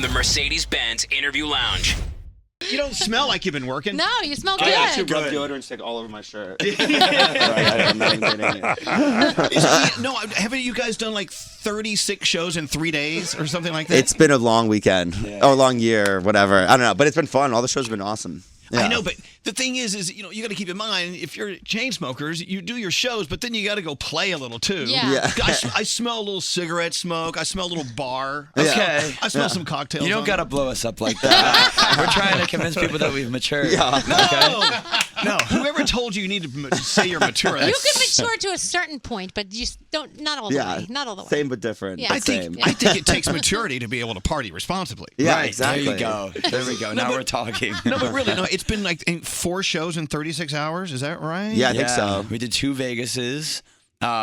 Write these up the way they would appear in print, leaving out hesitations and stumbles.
The Mercedes-Benz Interview Lounge. You don't smell like you've been working. No, you smell good. I actually rub deodorant stick all over my shirt. I'm not even kidding it. No, haven't you guys done like 36 shows in 3 days or something like that? It's been a long weekend. Or a long year, whatever. I don't know, but it's been fun. All the shows have been awesome. Yeah. I know, but the thing is you got to keep in mind, if you're Chainsmokers, you do your shows, but then you got to go play a little too. Yeah. I smell a little cigarette smoke. I smell a little bar. Okay. I smell some cocktails. You don't got to blow us up like that. We're trying to convince people that we've matured. No, Okay? no. Whoever told you need to say you're mature? You can mature to a certain point, but you don't. Not all the way. Not all the way. Same but different. Yeah. But I think it takes maturity to be able to party responsibly. Yeah, Right, exactly. There you go. There we go. Now we're talking. No, but really, no. It's been like 4 shows in 36 hours. Is that right? Yeah, I think so. We did 2 Vegases.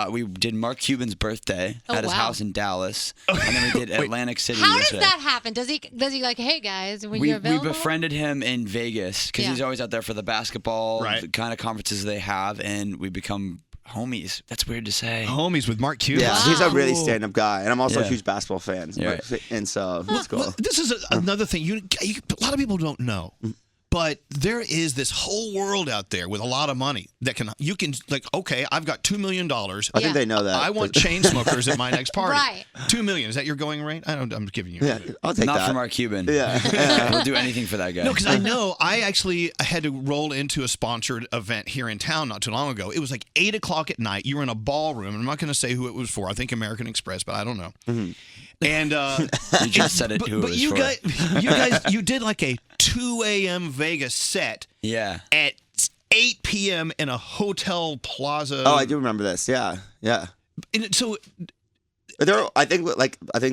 We did Mark Cuban's birthday at his house in Dallas, and then we did Atlantic City. How does that happen? Does he like, hey guys, when you're We available? befriended him in Vegas because he's always out there for the basketball the kind of conferences they have, and we become homies. That's weird to say. Homies with Mark Cuban. Yeah, he's a really stand-up guy, and I'm also a huge basketball fan. Yeah. And so it's cool. Well, this is another thing a lot of people don't know. But there is this whole world out there with a lot of money that you can okay, I've got $2 million. I think they know that. I want Chainsmokers at my next party. Right. $2 million. Is that your going rate? I'm giving you. Yeah, I'll take Not that. from Mark Cuban. Yeah. We'll do anything for that guy. No, because I know I actually had to roll into a sponsored event here in town not too long ago. It was like 8 o'clock at night. You were in a ballroom. I'm not going to say who it was for. I think American Express, but I don't know. Mm-hmm. And you just said it who it was you for. guys, you did like a 2 a.m. Vegas set. Yeah. At 8 p.m. in a hotel plaza. Oh, I do remember this. Yeah. And so, I think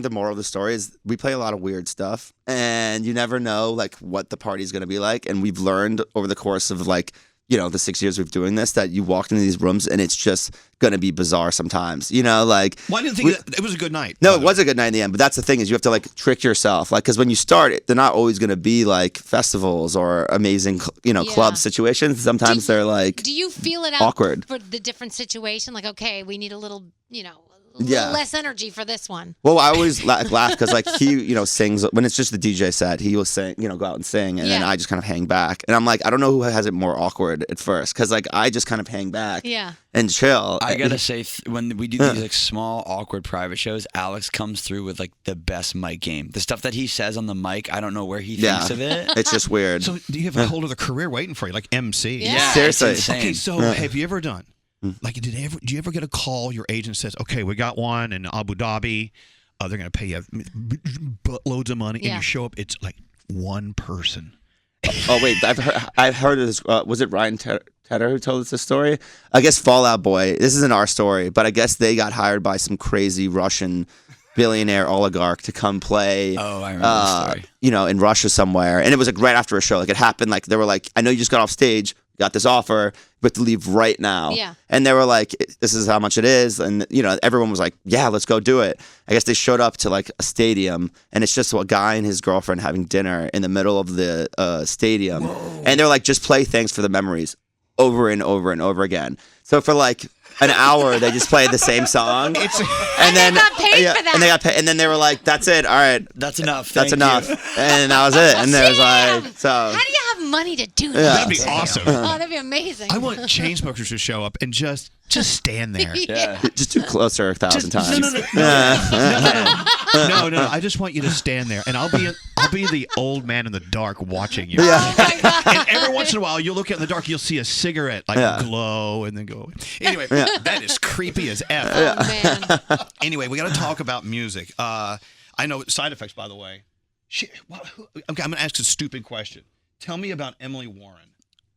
the moral of the story is we play a lot of weird stuff, and you never know like what the party's going to be like. And we've learned over the course of the 6 years we've doing this that you walk into these rooms and it's just going to be bizarre sometimes. Well, I didn't think it was a good night. No, it was a good night in the end, but that's the thing is you have to trick yourself. Because when you start, they're not always going to be like festivals or amazing, club situations. Sometimes they're like do you feel it out awkward for the different situation? Like, okay, we need a little, a little less energy for this one. Well, I always laugh because he, sings when it's just the DJ set. He will sing, go out and sing, and then I just kind of hang back. And I'm like, I don't know who has it more awkward at first because I just kind of hang back, and chill. I gotta say, when we do these small, awkward private shows, Alex comes through with the best mic game. The stuff that he says on the mic, I don't know where he thinks of it. It's just weird. So do you have a whole other career waiting for you, like MC? Yeah. Seriously. Okay, so have you ever done? Did you ever get a call? Your agent says, "Okay, we got one in Abu Dhabi. They're going to pay you buttloads of money," and you show up. It's like one person. Oh wait, I've heard of this. Was it Ryan Tedder who told us this story? I guess Fall Out Boy. This isn't our story, but I guess they got hired by some crazy Russian billionaire oligarch to come play. Oh, I remember the story. In Russia somewhere, and it was right after a show. It happened. They were like, "I know you just got off stage. Got this offer, but to leave right now." Yeah. And they were like, "This is how much it is," and everyone was like, "Yeah, let's go do it." I guess they showed up to a stadium, and it's just a guy and his girlfriend having dinner in the middle of the stadium, and they're like, "Just play Thanks for the Memories," over and over and over again. So for an hour, they just played the same song, and then they got paid for that. and they got paid, and then they were like, "That's it, all right, That's enough. that's Thank enough," you. and that was it. And there was so. How do you have money to do that? That'd be awesome. Oh, that'd be amazing. I want Chainsmokers to show up and just stand there. Yeah. Just do Closer 1,000 times. No. I just want you to stand there, and I'll be the old man in the dark watching you. Oh my God. And every once in a while, you'll look out in the dark, you'll see a cigarette glow and then go away. Anyway, that is creepy as F. Oh man. Anyway, we got to talk about music. I know Side Effects, by the way. Okay, I'm going to ask a stupid question. Tell me about Emily Warren.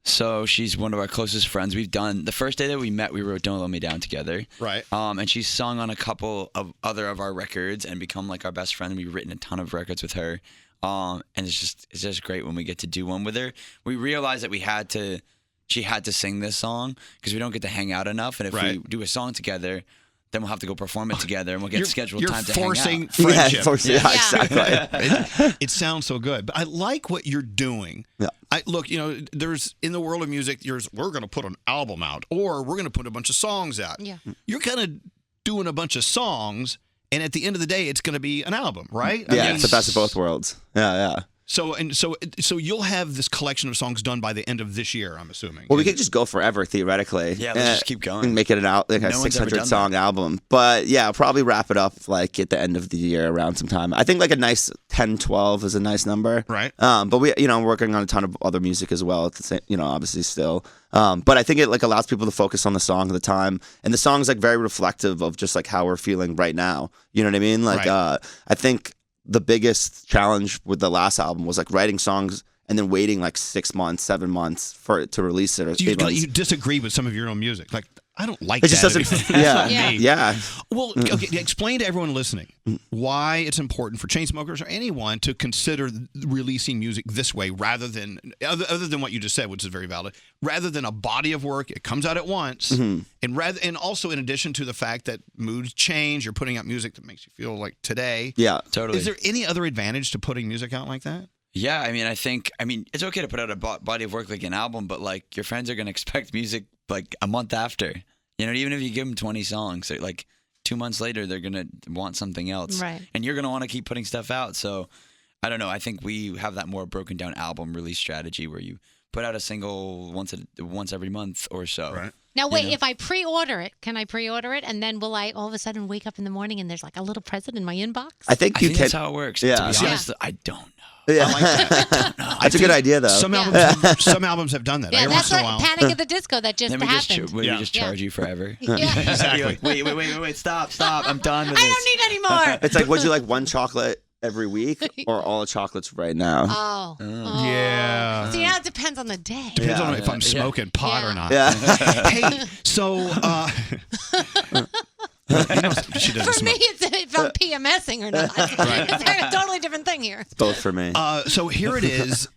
So she's one of our closest friends. We've done the first day that we met. We wrote "Don't Let Me Down" together. Right. And she's sung on a couple of other of our records and become our best friend. We've written a ton of records with her. And it's just great when we get to do one with her. We realized that she had to sing this song because we don't get to hang out enough. And if we do a song together, then we'll have to go perform it together, and we'll get scheduled time to hang out. You're forcing friendship. Yeah, exactly. It sounds so good, but I like what you're doing. Yeah. Look, there's in the world of music, we're going to put an album out, or we're going to put a bunch of songs out. Yeah. You're kind of doing a bunch of songs and at the end of the day, it's going to be an album, right? Yeah, it's the best of both worlds. Yeah. So you'll have this collection of songs done by the end of this year, I'm assuming. Well, we could just go forever theoretically. Yeah, let's just keep going. And make it like a No one's ever 600 done song album. But yeah, I'll probably wrap it up like at the end of the year around some time. I think like a nice 10, 12 is a nice number. Right. But we, I'm working on a ton of other music as well at the same, obviously still. But I think it like allows people to focus on the song at the time, and the song's like very reflective of just like how we're feeling right now. You know what I mean? Like, Right. I think the biggest challenge with the last album was like writing songs and then waiting like 6 months, 7 months for it to release it. Or Do 8 months. you disagree with some of your own music? Like, I don't like It that. just doesn't. anymore. Yeah, That's not me. yeah. Well, okay, explain to everyone listening why it's important for Chainsmokers or anyone to consider releasing music this way rather than, other than what you just said, which is very valid, rather than a body of work. It comes out at once. And also in addition to the fact that moods change, you're putting out music that makes you feel like today. Yeah, Totally. Is there any other advantage to putting music out like that? Yeah, I mean, it's okay to put out a body of work like an album, but like your friends are gonna expect music like a month after. You know, even if you give them 20 songs, like 2 months later, they're gonna want something else, Right. and you're gonna want to keep putting stuff out. So, I don't know. I think we have that more broken down album release strategy where you put out a single once every month or so. Right. Now, wait, if I pre-order it, can I pre-order it? And then will I all of a sudden wake up in the morning and there's like a little present in my inbox? I think you can. that's how it works. Yeah. To be Yeah. honest, I don't know. Yeah. I like that. That's a good idea, though. Some albums have done that. Yeah, Every that's once in a like while. Panic at the Disco that just Then we just happened. we Yeah. just Yeah. charge you forever. Yeah. Exactly. Wait, stop. I'm done with I this. don't need any more. It's like, would you like one chocolate every week or all the chocolates right now? Oh. Yeah. See, now it depends on the day. Depends on Yeah. if I'm smoking pot or not. Yeah. Hey, so she doesn't For me, smoke. it's if I'm PMSing or not. It's a totally different thing here. Both for me. So here it is.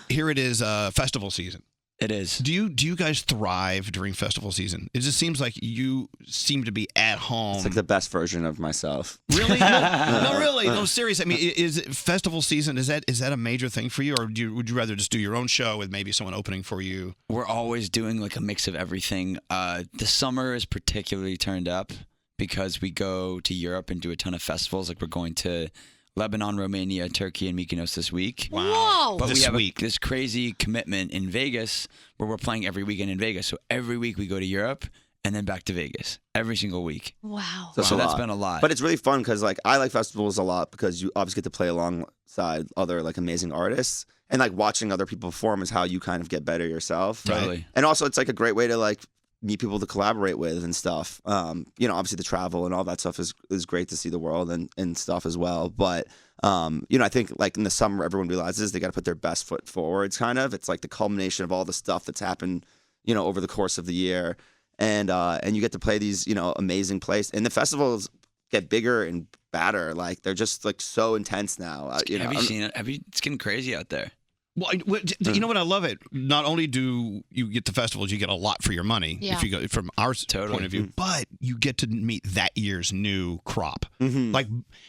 Here it is. Festival season. It is. Do you guys thrive during festival season? It just seems like you seem to be at home. It's like the best version of myself. Really? No, really. No, serious. I mean, is it festival season? Is that a major thing for you, or would you rather just do your own show with maybe someone opening for you? We're always doing like a mix of everything. The summer is particularly turned up because we go to Europe and do a ton of festivals. Like we're going to Lebanon, Romania, Turkey, and Mykonos this week. Whoa. But This we have week. this crazy commitment in Vegas where we're playing every weekend in Vegas. So every week we go to Europe and then back to Vegas every single week. Wow. So a that's lot. been a lot. But it's really fun because like I like festivals a lot because you obviously get to play alongside other like amazing artists, and like watching other people perform is how you kind of get better yourself. Totally. And also it's like a great way to like meet people to collaborate with and stuff. Obviously the travel and all that stuff is great to see the world and stuff as well. But I think like in the summer everyone realizes they got to put their best foot forwards. Kind of, it's like the culmination of all the stuff that's happened, over the course of the year, and you get to play these amazing places. And the festivals get bigger and badder. Like they're just like so intense now. Have you seen it? It's getting crazy out there. Well, you know what? I love it. Not only do you get the festivals, you get a lot for your money Yeah. if you go from our Totally. point of view, but you get to meet that year's new crop. Mhm. Like,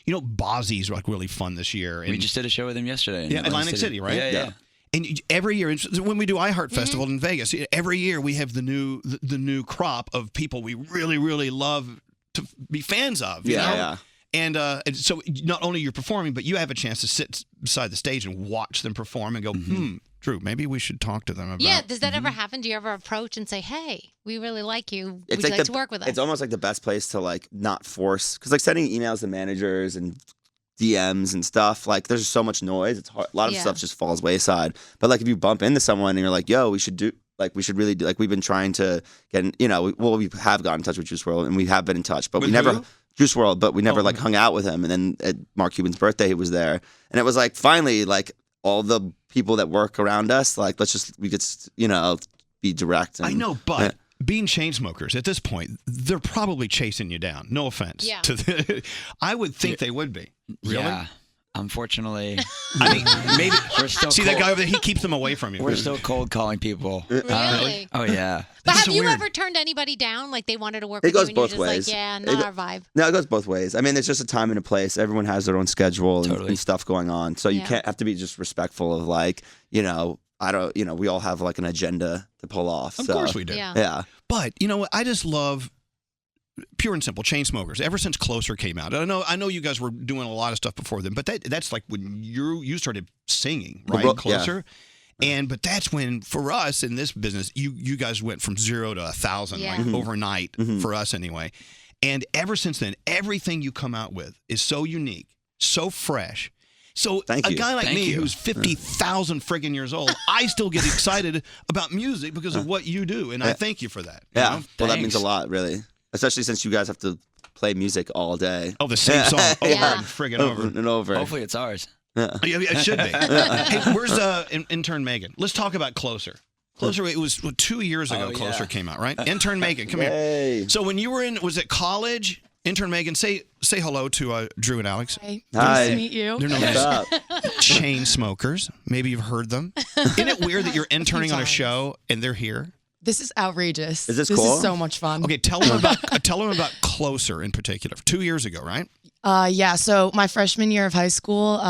Bozzy's like really fun this year. And We just did a show with him yesterday. In Yeah, Atlantic City, right? Yeah, yeah. And every year, when we do iHeart Festival in Vegas, every year we have the new crop of people we really, really love to be fans of. You know? Yeah. And so not only you're performing, but you have a chance to sit beside the stage and watch them perform and go, Drew, maybe we should talk to them about. Yeah, does that ever happen? Do you ever approach and say, "Hey, we really like you. It's Would you like like to work with us?" It's almost like the best place to like not force, because like sending emails to managers and DMs and stuff, like there's so much noise. It's hard. A lot of Yeah. stuff just falls wayside. But like if you bump into someone and you're like, yo, we should really do, like we've been trying to get, we have gotten in touch with Juice WRLD and we have been in touch, but With we never, who? Juice WRLD, but we never Oh, like hung out with him. And then at Mark Cuban's birthday, he was there. And it was like, finally, like all the people that work around us, like we could, be direct. And, I know, but being Chainsmokers at this point, they're probably chasing you down. No offense. Yeah. I would think they would be. Really? Yeah. Unfortunately, I mean, maybe. we're still See that guy over there? He keeps them away from you. We're still cold calling people. Really? Oh yeah. But This is have you weird. ever turned anybody down? Like they wanted to work It with you goes and you're both just ways. like, yeah, It not go- our vibe. No, it goes both ways. I mean, there's just a time and a place. Everyone has their own schedule and, Totally. and stuff going on. So you Yeah. can't have to be just respectful of like, we all have like an agenda to pull off. Of so, course we do. Yeah. Yeah. But you know what? I just love pure and simple, Chainsmokers. Ever since Closer came out, I know you guys were doing a lot of stuff before then, but that's like when you started singing, right? Closer. But that's when, for us in this business, you guys went from 0 to 1,000 like overnight for us anyway. And ever since then, everything you come out with is so unique, so fresh. So a guy like me who's 50,000 friggin' years old, I still get excited about music because of what you do, and I thank you for that. Yeah, you know? Well, that means a lot, really, especially since you guys have to play music all day. Oh, the same song over and friggin' over and over. Hopefully, it's ours. Yeah. It should be. Hey, where's intern Megan? Let's talk about Closer. Closer, it was 2 years ago. Closer came out, right? Intern Megan, come here. So when you were was it college? Intern Megan, say hello to Drew and Alex. Hi. Hi. Nice to meet you. They're known as Chainsmokers. Maybe you've heard them. Isn't it weird that you're interning on a show and they're here? This is outrageous. Is this cool? This is so much fun. Okay, tell them about Closer in particular. 2 years ago, right? Yeah. So my freshman year of high school,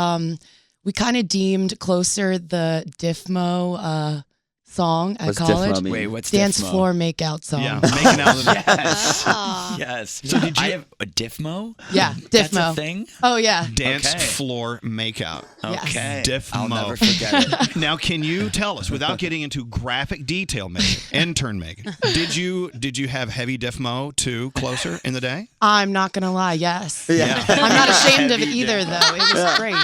we kind of deemed Closer the Diffmo song at What's college. Diffmo mean? Wait, what's Dance Diffmo? floor makeout song. Yeah, making out. Yes. Oh. Yes. So did you- I have a Diffmo? Yeah, That's Diffmo. a thing? Oh yeah. Dance Okay. floor makeout. Yes. Okay. Diffmo. I'll never forget it. Now, can you tell us, without getting into graphic detail, Megan, intern Megan, did you have heavy Diffmo too Closer in the day? I'm not gonna lie. Yes. Yeah. I'm not ashamed of it either, though. It was great.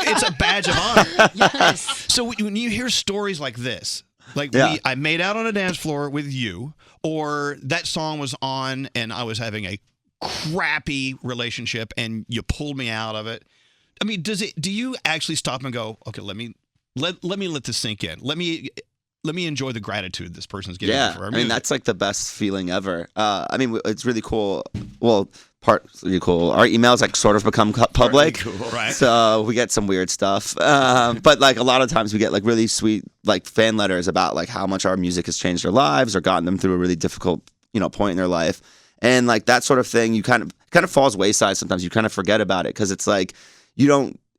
It's a badge of honor. Yes. So when you hear stories like this, like I made out on a dance floor with you, or that song was on and I was having a crappy relationship and you pulled me out of it. I mean, do you actually stop and go, okay, let me let this sink in. Let me enjoy the gratitude this person's giving me for our music. I mean, that's like the best feeling ever. I mean, it's really cool. Well, part's really cool. Our emails like sort of become public, Really cool. Right. So we get some weird stuff. But like a lot of times we get like really sweet like fan letters about like how much our music has changed their lives or gotten them through a really difficult point in their life. And like that sort of thing, you kind of falls wayside sometimes. You kind of forget about it because it's like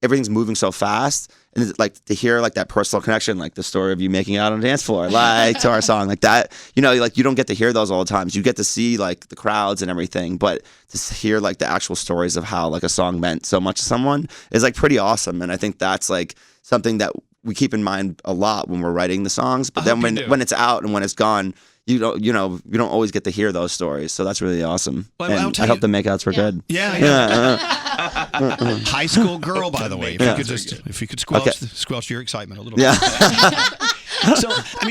everything's moving so fast, and it's like to hear like that personal connection, like the story of you making out on a dance floor, like to our song, like that. Like you don't get to hear those all the time. You get to see like the crowds and everything, but to hear like the actual stories of how like a song meant so much to someone is like pretty awesome. And I think that's like something that we keep in mind a lot when we're writing the songs. But then when it's out and when it's gone, you don't always get to hear those stories. So that's really awesome. Well, and I hope the makeouts were good. Yeah. High school girl, by the way. If you could squelch your excitement a little bit. Yeah.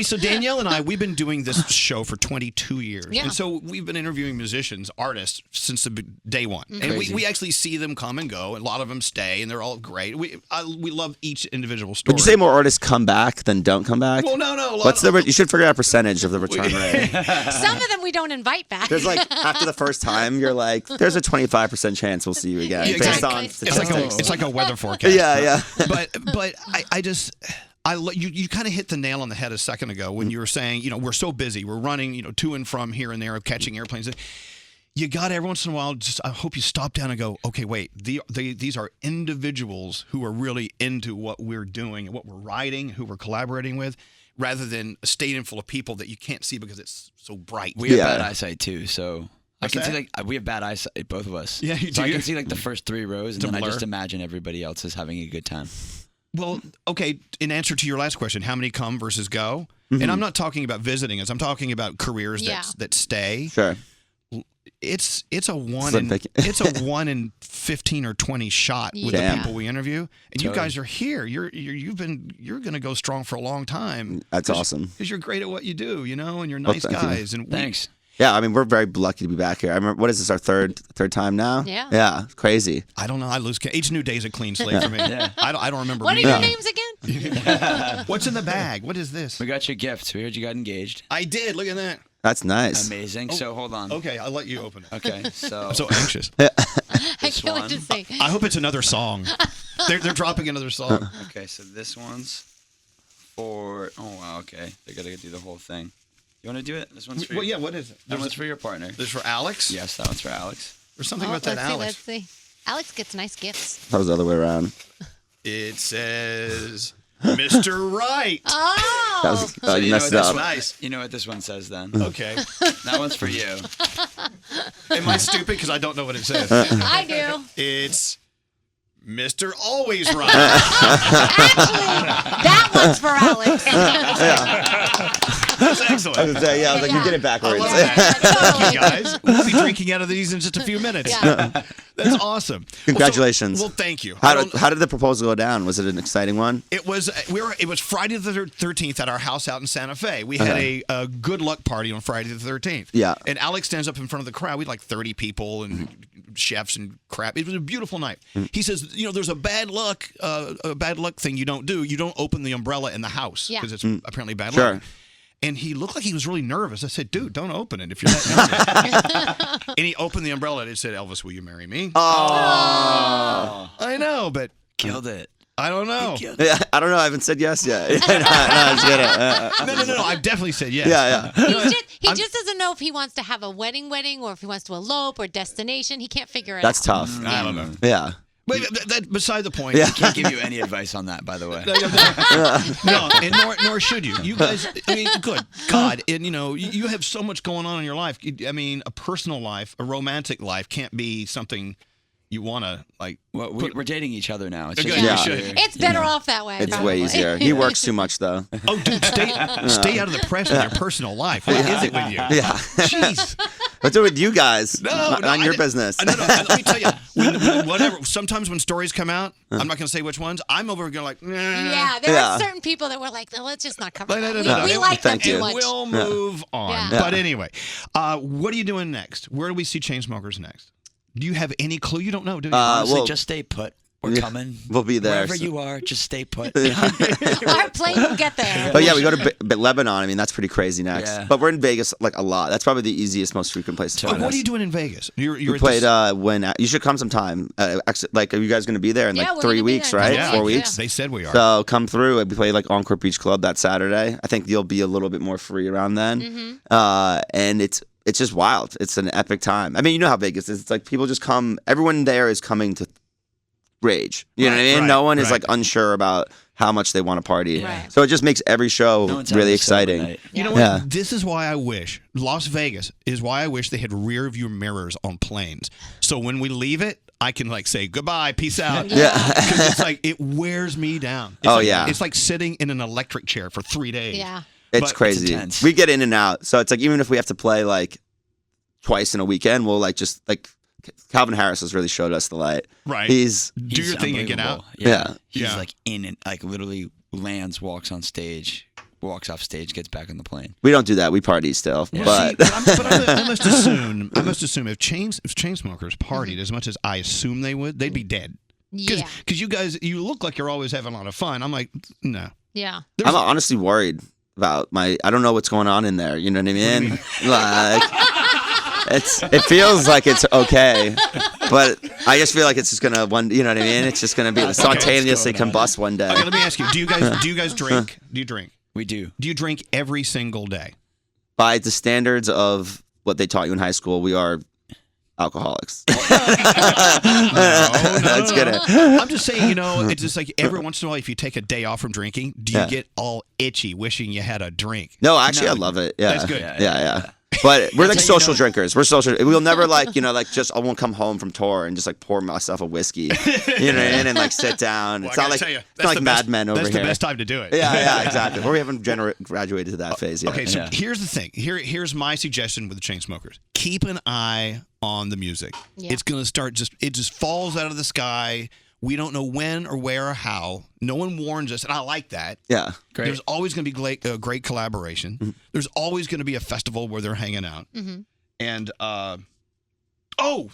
So Danielle and I, we've been doing this show for 22 years. Yeah. And so we've been interviewing musicians, artists, since day one. And we actually see them come and go. And a lot of them stay, and they're all great. We love each individual story. Would you say more artists come back than don't come back? Well, no. You should figure out a percentage of the return rate. Some of them we don't invite back. There's like after the first time, you're like, there's a 25% chance we'll see you again. Yeah, based exactly. on It's statistics. It's like a weather forecast. Yeah. But you kind of hit the nail on the head a second ago when you were saying, we're so busy, we're running, to and from here and there, catching airplanes. You got every once in a while. I hope you stop down and go, okay, wait. These are individuals who are really into what we're doing and what we're writing, who we're collaborating with, rather than a stadium full of people that you can't see because it's so bright. We have bad eyesight too, so I can see we have bad eyesight, both of us. Yeah, you so do. I can see like the first 3 rows, and It's a then I blur. just imagine everybody else is having a good time. Well, okay, in answer to your last question, how many come versus go? And I'm not talking about visiting us. I'm talking about careers that stay. Sure. It's a one Slim in pick- it's a 1 in 15 or 20 shot with Damn. the people we interview. And you Totally. guys are here. You're going to go strong for a long time. That's awesome. Because you're great at what you do, and you're nice thank you. guys. And Thanks. Yeah, I mean, we're very lucky to be back here. I remember, what is this, our third time now? Yeah. Yeah, crazy. I don't know. I lose count. Each new day is a clean slate for me. Yeah. I don't remember. What are me. your names again? What's in the bag? What is this? We got your gifts. We heard you got engaged. I did. Look at that. That's nice. Amazing. So hold on. Okay, I'll let you open it. Okay, so I'm so anxious. I This can't wait one. to see. I hope it's another song. They're dropping another song. okay, so this one's for. Oh wow. Okay, they gotta do the whole thing. You want to do it? This one's for. Well, yeah. What is it? That one's for your partner. This for Alex. Yes, that one's for Alex. There's something about that let's see, Alex. let's see. Alex gets nice gifts. That was the other way around. It says, Mr. Right. Oh. That was, So you you know messed what it this up. Nice. You know what this one says then? Okay. That one's for you. Am I stupid because I don't know what it says? I do. It's Mr. Always Right. That one's for Alex. That's excellent. I was like, you did it backwards. Love that. Thank you, guys. We'll be drinking out of these in just a few minutes. Yeah. That's awesome. Congratulations. Well, thank you. How did the proposal go down? Was it an exciting one? It was Friday the 13th at our house out in Santa Fe. We had a good luck party on Friday the 13th. Yeah. And Alex stands up in front of the crowd. We had like 30 people and chefs and crap. It was a beautiful night. He says, there's a bad luck thing you don't do. You don't open the umbrella in the house because it's apparently bad luck. And he looked like he was really nervous. I said, dude, don't open it if you're that nervous. And he opened the umbrella and it said, Elvis, will you marry me? Oh. I know, but Killed it. I don't know. Yeah, I don't know. I haven't said yes yet. no, I'm just kidding. No. I've definitely said yes. Yeah. He just doesn't know if he wants to have a wedding or if he wants to elope or destination. He can't figure it That's out. tough. I don't know. Yeah. But that beside the point. Yeah. Can't give you any advice on that, by the way. No, and nor should you. You guys, I mean, good God, and you have so much going on in your life. I mean, a personal life, a romantic life can't be something you want to like. Well, we're dating each other now. It's Good, just you Yeah. should. It's better off that way. It's probably. way easier. He works too much, though. Oh, dude, stay out of the press with your personal life. What is it with you? Yeah. Jeez. What's it with you guys? No, not I your did- business. No. Let me tell you, whatever. Sometimes when stories come out, I'm not going to say which ones. I'm over here going like, nah. Yeah, there Yeah. are certain people that were like, no, let's just not cover No, that. no. We like them Thank too you. much. We'll move on. Yeah. But anyway, what are you doing next? Where do we see Chainsmokers next? Do you have any clue? You don't know, do you? honestly, well, just stay put. We're coming. We'll be there. Wherever you are, just stay put. Our plane will get there. But yeah, we go to Lebanon. I mean, that's pretty crazy next. Yeah. But we're in Vegas like a lot. That's probably the easiest, most frequent place to But find what us. are you doing in Vegas? You're We at played this- when you should come sometime. Like, are you guys going to be there in Yeah, like we're 3 gonna be weeks, there in right? 4 4 weeks, weeks. They said we are. So come through. We play like Encore Beach Club that Saturday. I think you'll be a little bit more free around then. And it's just wild. It's an epic time. I mean, you know how Vegas is. It's like people just come. Everyone there is coming to rage. You know what I mean? Right, No one is right. like unsure about how much they want to party. Right. So it just makes every show No one's really having a sober exciting. night. You know what? Yeah. This is why I wish Las Vegas is why I wish they had rear view mirrors on planes. So when we leave it, I can like say goodbye, peace out. Yeah. 'Cause it's like it wears me down. It's Oh, like, yeah. It's like sitting in an electric chair for 3 days. Yeah. It's But crazy. intense. We get in and out. So it's like even if we have to play like twice in a weekend, we'll like just like Calvin Harris has really showed us the light. Right. He's Do your thing and get out. unbelievable. Yeah. He's Yeah. like in and like literally lands, walks on stage, walks off stage, gets back on the plane. we don't do that. We party still. See, But I must assume if Chainsmokers partied as much as I assume they would, they'd be dead. Yeah. Because you guys, you look like you're always having a lot of fun. I'm like, no. Yeah. I'm honestly worried about I don't know what's going on in there. You know what I mean? Like it feels like it's okay, but I just feel like it's just gonna you know what I mean? It's just gonna be spontaneously combust one day. Okay, let me ask you: Do you guys drink? Do you drink? We do. Do you drink every single day? By the standards of what they taught you in high school, we are alcoholics. That's good. I'm just saying, it's just like every once in a while, if you take a day off from drinking, do you Yeah. get all itchy wishing you had a drink? No, actually, No. I love it. Yeah, That's good. Yeah. But we're like That's how you social know. drinkers. We're social. We'll never I won't come home from tour and just like pour myself a whiskey, you know what I mean, and like sit down. Well, It's I not gotta like tell you, it's that's not like the Mad best- Men over That's here. the best time to do it. Yeah, exactly. Or we haven't graduated to that phase yet. Okay, so Yeah. here's the thing. Here's my suggestion with the Chainsmokers. Keep an eye on the music. Yeah. It's gonna start it just falls out of the sky. We don't know when or where or how. No one warns us, and I like that. Yeah. Great. There's always going to be great collaboration. Mm-hmm. There's always going to be a festival where they're hanging out. And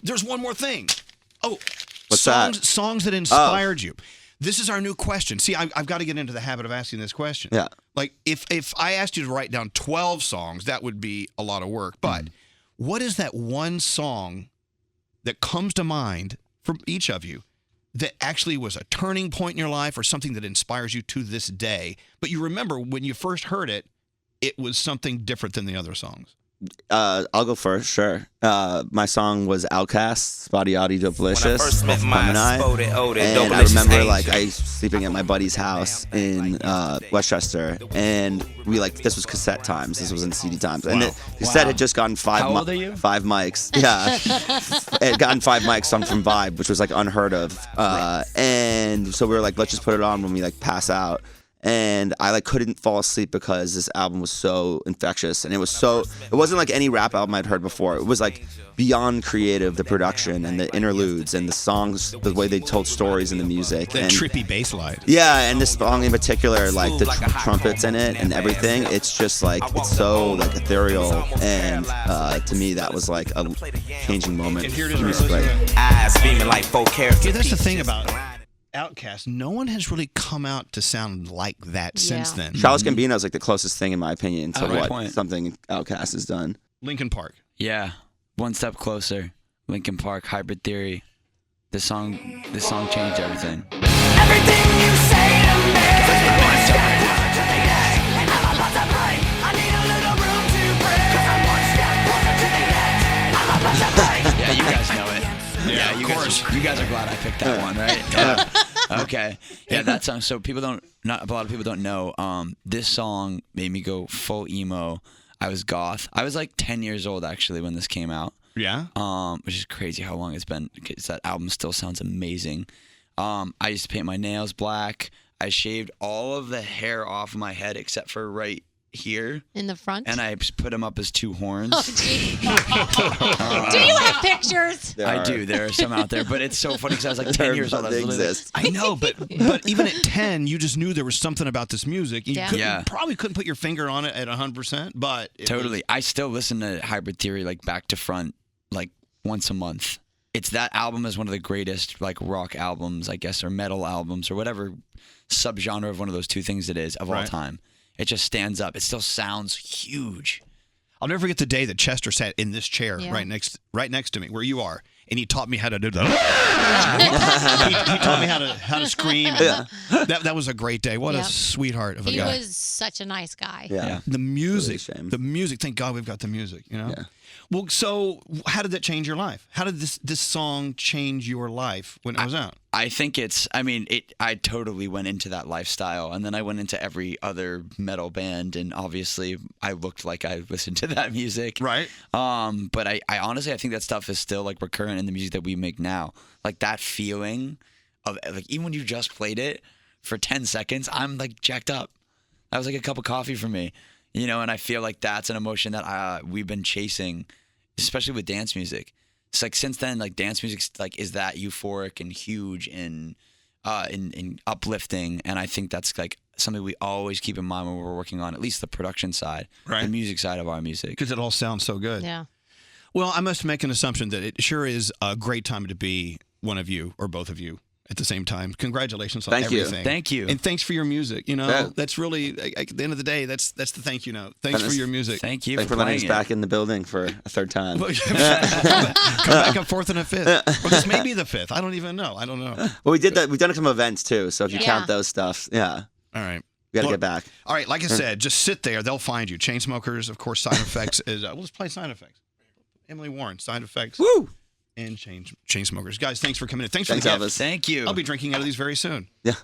there's one more thing. Oh, What's that? songs that inspired you. This is our new question. See, I've got to get into the habit of asking this question. Yeah. Like if I asked you to write down 12 songs, that would be a lot of work. But what is that one song that comes to mind from each of you that actually was a turning point in your life or something that inspires you to this day? But you remember when you first heard it, it was something different than the other songs. I'll go first, sure. My song was Outkast's Body Yachty Dopelicious first met off my Gemini. spotted, And I Dopelicious remember angel. like I was sleeping at my buddy's house in Westchester, and we like this was cassette times. This was in CD times, and the cassette had just gotten How old are you? 5 mics. Yeah, it had gotten 5 mics on from Vibe, which was like unheard of. And so we were like, let's just put it on when we like pass out. And I like couldn't fall asleep because this album was so infectious, and it wasn't like any rap album I'd heard before. It was like beyond creative, the production and the interludes and the songs, the way they told stories in the music. That and trippy bass line. yeah, and this song in particular, like the trumpets in it and everything, it's just like, it's so like ethereal, and to me that was like a changing moment. And here it is, musically. Eyes beaming like 4 carats. Yeah, that's the thing about Outkast. No one has really come out to sound like that since then. Childish Gambino is like the closest thing in my opinion to Great what point. something Outkast has done. Linkin Park. Yeah, One Step Closer, Linkin Park, Hybrid Theory. This song changed everything. Everything you say to me and I'm about to break. I need a little room to breathe. 'Cause I'm one step closer to the edge. I'm about to break. Yeah, you guys know it. Yeah, you of course. You guys are glad I picked that one, right? Yeah. Okay. Yeah, that song. So not a lot of people don't know. This song made me go full emo. I was goth. I was like 10 years old actually when this came out. Yeah. Which is crazy how long it's been, because that album still sounds amazing. I used to paint my nails black. I shaved all of the hair off my head except for right here, In the front. and I just put them up as 2 horns. Oh, gee. Do you have pictures? I do. There are some out there, but it's so funny because I was like 10 years old. I was They literally- exist. I know, but even at 10, you just knew there was something about this music. You Yeah. probably couldn't put your finger on it at 100%, but it Totally. I still listen to Hybrid Theory like back to front, like once a month. It's that album is one of the greatest like rock albums, I guess, or metal albums, or whatever subgenre of one of those two things it is of all Right. time. It just stands up. It still sounds huge. I'll never forget the day that Chester sat in this chair Yeah. right next to me, where you are, and he taught me how to do that. he taught me how to scream. and That was a great day. What Yep. a sweetheart of a He guy. was such a nice guy. Yeah. The music, Really a shame. the music. Thank God we've got the music. You know. Yeah. Well, so how did that change your life? How did this song change your life when it was out? I think I totally went into that lifestyle, and then I went into every other metal band, and obviously I looked like I listened to that music. Right. But I honestly, I think that stuff is still like recurrent in the music that we make now. Like that feeling of like, even when you just played it for 10 seconds, I'm like jacked up. That was like a cup of coffee for me, and I feel like that's an emotion that we've been chasing, especially with dance music. It's like since then, like dance music like is that euphoric and huge and uplifting, and I think that's like something we always keep in mind when we're working on at least the production side, Right. the music side of our music. Because it all sounds so good. Yeah. Well, I must make an assumption that it sure is a great time to be one of you or both of you at the same time. Congratulations on Thank you. everything. Thank you. And thanks for your music. Yeah. That's really, at the end of the day, that's the thank you note. Thanks for your music. Thank you Thanks for for letting us playing it. back in the building for a third time. Come back a fourth and a fifth. Or this may be the fifth. I don't even know. I don't know. Well, we did that. We've done some events too. So if you Yeah. count those stuff, yeah, All right. we got to Well, get back. All right. Like I said, just sit there. They'll find you. Chainsmokers, of course. Side Effects is. We'll just play Side Effects. Emily Warren, Side Effects. Woo! And Chainsmokers. Guys, thanks for coming in. Thanks for Thanks, the gift. Elvis. Thank you. I'll be drinking out of these very soon. Yeah.